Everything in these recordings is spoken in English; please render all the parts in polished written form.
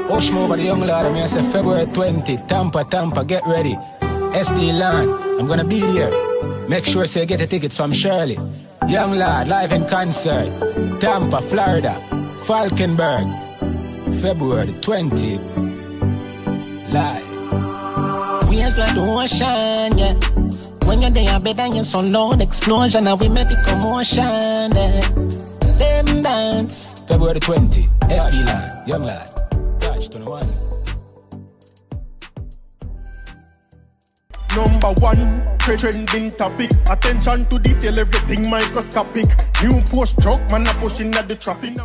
Oshmo over the young lad, I say February 20, Tampa, get ready. SD Land, I'm gonna be there. Make sure say get the tickets from Shirley. Young lad, live in concert. Tampa, Florida, Falkenberg, February 20th. Live. Waves like the ocean, yeah. When you're there, better you're so loud explosion, and we make the commotion, yeah. Them dance. February 20, SD Land, young lad. Touch 21. Number one, trending topic. Attention to detail, everything microscopic. New post truck, man, pushing at the traffic.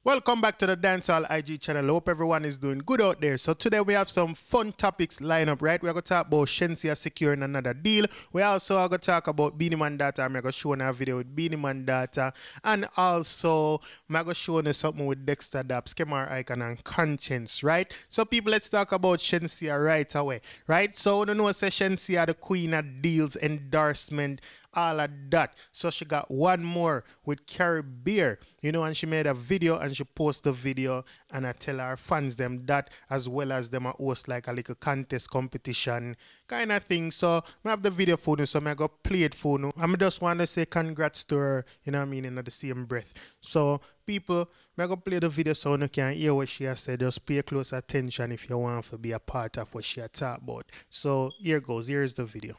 Welcome back to the Dancehall IG channel. Hope everyone is doing good out there. So today we have some fun topics lined up, right? We're going to talk about Shenseea securing another deal. We also are going to talk about Beenieman Daughther. I'm going to show you a video with Beenieman Daughther. And also, I'm going to show you something with Dexta, Daps, Camera Icon, and Conscience, right? So people, let's talk about Shenseea right away, right? So you know, say Shenseea, the queen of deals, endorsement, all of that. So she got one more with Caribbean, you know, and she made a video and she posted the video, and I tell her fans them that, as well as them a host like a little contest competition kind of thing. So I have the video for you, so I go play it for you. I just want to say congrats to her, you know what I mean, in the same breath. So people, I go play the video so you can hear what she has said. Just pay close attention if you want to be a part of what she has talked about. So here goes, here's the video.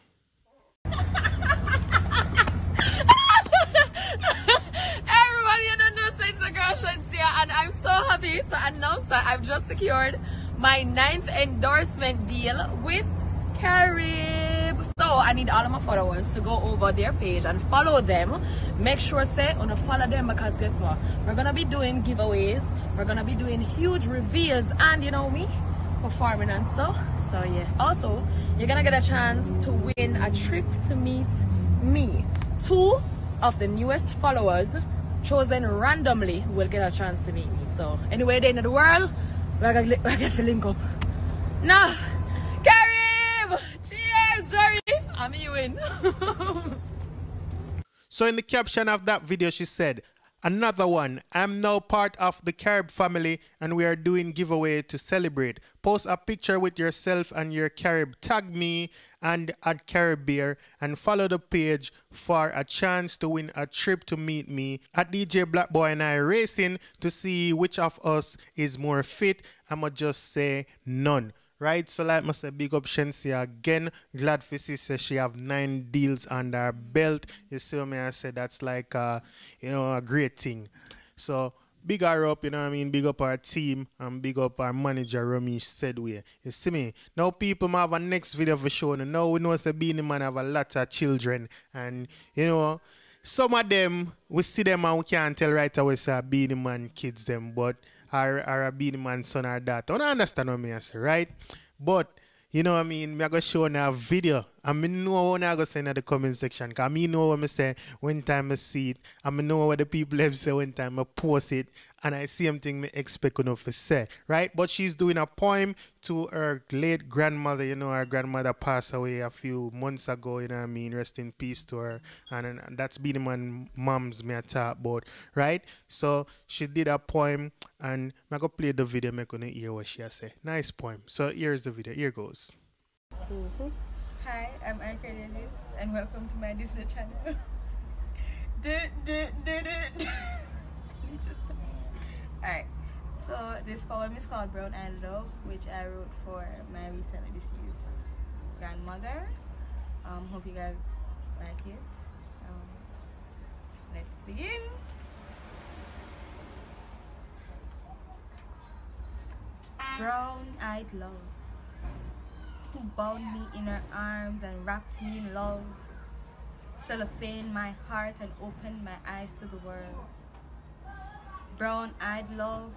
Shenseea, and I'm so happy to announce that I've just secured my 9th endorsement deal with Carib. So I need all of my followers to go over their page and follow them. Make sure say on follow them, because guess what? We're gonna be doing giveaways, we're gonna be doing huge reveals, and you know me, performing and so yeah. Also, you're gonna get a chance to win a trip to meet me. 2 of the newest followers chosen randomly will get a chance to meet me. So anyway, they in the world, we're gonna link up. Nah, Carib! Cheers, Jerry! I'm you win. So in the caption of that video, she said, another one, I'm now part of the Carib family and we are doing giveaway to celebrate. Post a picture with yourself and your Carib. Tag me and at Caribbean and follow the page for a chance to win a trip to meet me at DJ Black Boy and I Racing to see which of us is more fit. I'ma just say none. Right, so like I say, big up Shenseea again. Glad for see she have 9 deals under her belt. You see what I said? That's like you know, a great thing. So big her up, you know what I mean? Big up our team and big up our manager Ramesh Sedway. You see me? Now people have a next video for showing. Now we know say Beenieman have a lot of children, and you know, some of them we see them and we can't tell right away say Beenieman kids them, but are a Beenieman son or daughter. I don't understand what I say, right? But you know what I mean, I'm going to show you a video. I know what I'm going to say in the comment section. Because I know what I say when time I see it. I know what the people have said when time I post it. And I see something I expect enough to say. Right? But she's doing a poem to her late grandmother. You know, her grandmother passed away a few months ago. You know what I mean? Rest in peace to her. And that's Beenieman mom's me I talk about. Right? So she did a poem. And I'm going to play the video. I'm going to hear what she has said. Nice poem. So here's the video. Here goes. Hi, I'm Ika Davis, and welcome to my Disney channel. Alright, so this poem is called Brown Eyed Love, which I wrote for my recently deceased grandmother. Hope you guys like it. Let's begin. Brown-eyed love, who bound me in her arms and wrapped me in love, cellophane my heart and opened my eyes to the world. Brown-eyed love,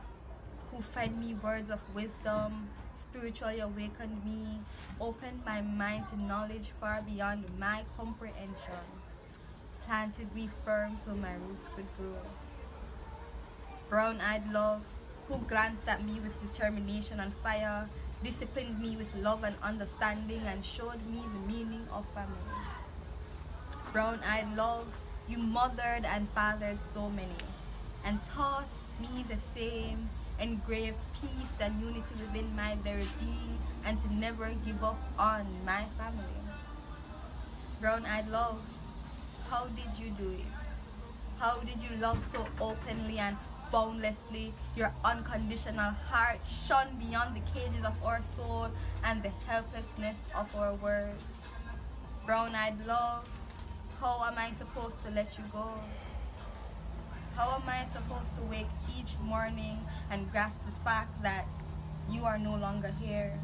who fed me words of wisdom, spiritually awakened me, opened my mind to knowledge far beyond my comprehension, planted me firm so my roots could grow. Brown-eyed love, who glanced at me with determination and fire, disciplined me with love and understanding, and showed me the meaning of family. Brown-eyed love, you mothered and fathered so many, and taught me the same, engrave peace and unity within my very being, and to never give up on my family. Brown-eyed love, how did you do it? How did you love so openly and boundlessly? Your unconditional heart shone beyond the cages of our soul and the helplessness of our words. Brown-eyed love, how am I supposed to let you go? How am I supposed to wake each morning and grasp the fact that you are no longer here?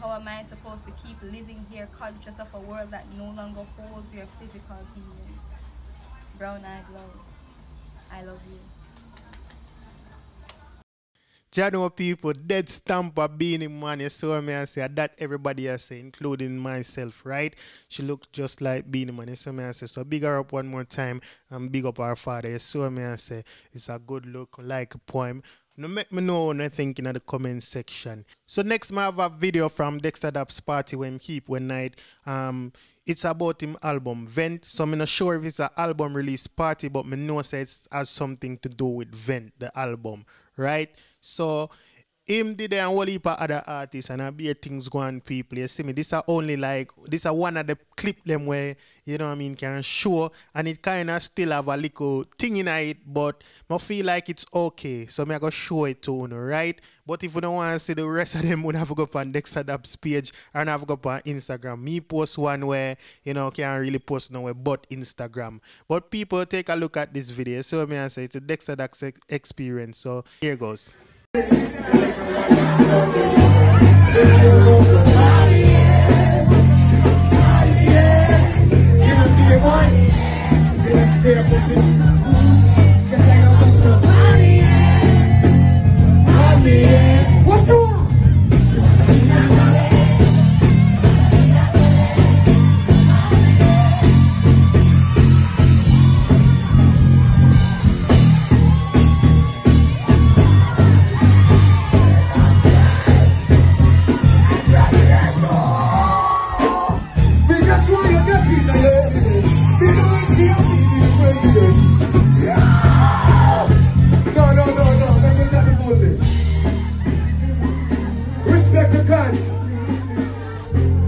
How am I supposed to keep living here conscious of a world that no longer holds your physical being? Brown-eyed love, I love you. Jano people, dead stamp of Beenieman, you saw me and say that everybody has say, including myself, right? She looked just like Beenieman, you saw me and say, so big her up one more time and big up our father. You saw me and say, it's a good look, like a poem. Now make me know what you think in the comment section. So next I have a video from Dexta Daps party when keep one night. It's about him album Vent. So I'm not sure if it's an album release party, but I know it has something to do with Vent, the album, right? So him did a whole heap of other artists and I be things going people. You see me, this are only like, this are one of the clip them where, you know what I mean, can show and it kind of still have a little thing in it, but I feel like it's okay. So I'm going to show it to you, right? But if you don't want to see the rest of them, you have to go up on Dexta Daps page and have to go up on Instagram. Me post one where, you know, can't really post nowhere but Instagram. But people take a look at this video. So I'm going to say it's a Dexta Daps experience. So here goes. What's the one?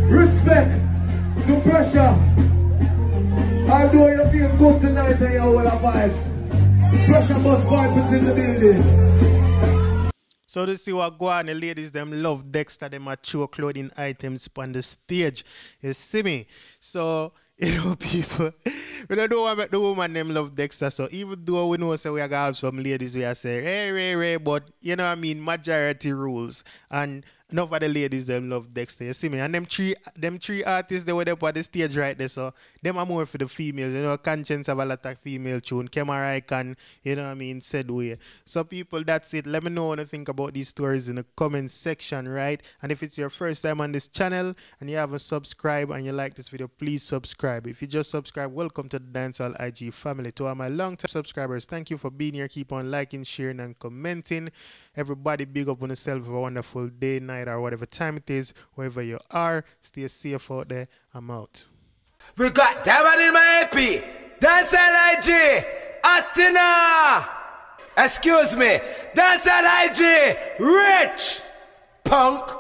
Respect the pressure. Although you feel good tonight and you all the vibes, pressure must vibes in the building. So to see what go on, the ladies them love Dexta, them mature clothing items on the stage. You see me? So, you know, people, we don't know what the woman them love Dexta. So even though we know say we are gonna have some ladies we are say, hey, but you know what I mean, majority rules. And enough of the ladies them love Dexta, you see me? And them three artists they were up on the stage right there, so them are more for the females, you know. Conscience have a lot of female tune, Camera Icon, you know what I mean, said way. So people, that's it. Let me know what you think about these stories in the comment section, right? And if it's your first time on this channel and you haven't subscribed and you like this video, please subscribe. If you just subscribe, welcome to the Dancehall IG family. To all my long-time subscribers, thank you for being here. Keep on liking, sharing, and commenting. Everybody big up on yourself. Have a wonderful day, night, or whatever time it is, wherever you are. Stay safe out there. I'm out. We got Diamond in my AP. Dancehall IG. Atina. Excuse me. Dancehall IG. Rich. Punk.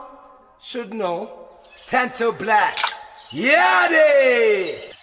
Should know. Tento Blacks. Yadi.